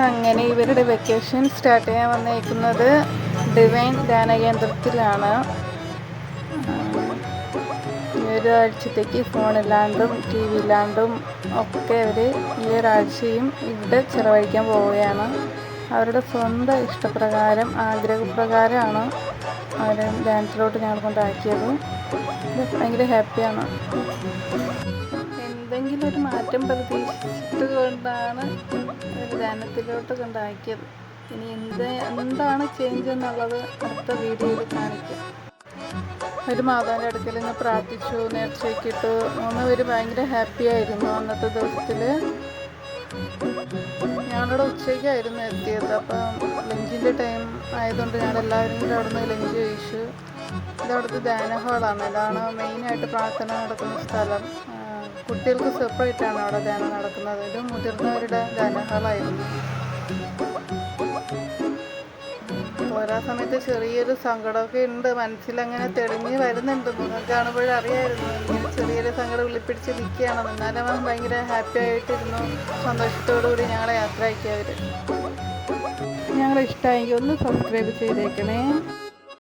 അങ്ങനെ ഇവരുടെ vacation start ചെയ്യാൻ വന്നേക്കുന്നത് ഡിവൈൻ ധ്യാന കേന്ദ്രത്തിലാണ്. ഈ ഒരാഴ്ചത്തേക്ക് ഫോണില്ലാണ്ടും ടി വി ഇല്ലാണ്ടും ഒക്കെ അവർ ഈ ഒരാഴ്ചയും ഇവിടെ ചിലവഴിക്കാൻ പോവുകയാണ്. അവരുടെ സ്വന്തം ഇഷ്ടപ്രകാരം ആഗ്രഹപ്രകാരമാണ് അവർ ധ്യാനത്തിലോട്ട് ഞങ്ങൾ കൊണ്ടാക്കിയത്. ഭയങ്കര ഹാപ്പിയാണ്. എന്തെങ്കിലും ഒരു മാറ്റം പ്രതീക്ഷിച്ചിട്ട് കൊണ്ടാണ് ഒരു ധ്യാനത്തിലോട്ട് കൊണ്ടാക്കിയത്. ഇനി എന്താണ് ചേഞ്ച് എന്നുള്ളത് അടുത്ത വീഡിയോയിൽ കാണിക്കാം. ഒരു മാതാവിൻ്റെ അടുക്കൽ നിന്ന് പ്രാർത്ഥിച്ചു, നേർച്ചയൊക്കെ ഇട്ടു. 3 പേര് ഭയങ്കര ഹാപ്പി ആയിരുന്നു. അന്നത്തെ ദിവസത്തിൽ ഞങ്ങളുടെ ഉച്ചയ്ക്കായിരുന്നു എത്തിയത്. അപ്പം ലഞ്ചിൻ്റെ ടൈം ആയതുകൊണ്ട് ഞങ്ങളെല്ലാവരും കൂടെ അവിടെ നിന്ന് ലഞ്ച് കഴിച്ചു. ഇതവിടുത്തെ ധ്യാന ഹാളാണ്. ഇതാണ് മെയിനായിട്ട് പ്രാർത്ഥന നടക്കുന്ന സ്ഥലം. കുട്ടികൾക്ക് സെപ്പറേറ്റാണ് അവിടെ ധ്യാനം നടക്കുന്നത്. ഇത് മുതിർന്നവരുടെ ധ്യാന ഹാളായിരുന്നു. ഓരോ സമയത്ത് ചെറിയൊരു സങ്കടമൊക്കെ ഉണ്ട്, മനസ്സിലങ്ങനെ തെളിഞ്ഞ് വരുന്നുണ്ട്. മുഖം കാണുമ്പോഴറിയായിരുന്നു ഇങ്ങനെ ചെറിയൊരു സങ്കടം ഉള്ളിപ്പിടിച്ച് നിൽക്കുകയാണെന്ന്. എന്നാലും അവൻ ഭയങ്കര ഹാപ്പി ആയിട്ടിരുന്നു. സന്തോഷത്തോടു കൂടി ഞങ്ങളെ യാത്രയാക്കി അവർ. ഞങ്ങളെ ഇഷ്ടമായെങ്കിൽ ഒന്ന് സബ്സ്ക്രൈബ് ചെയ്തേക്കണേ.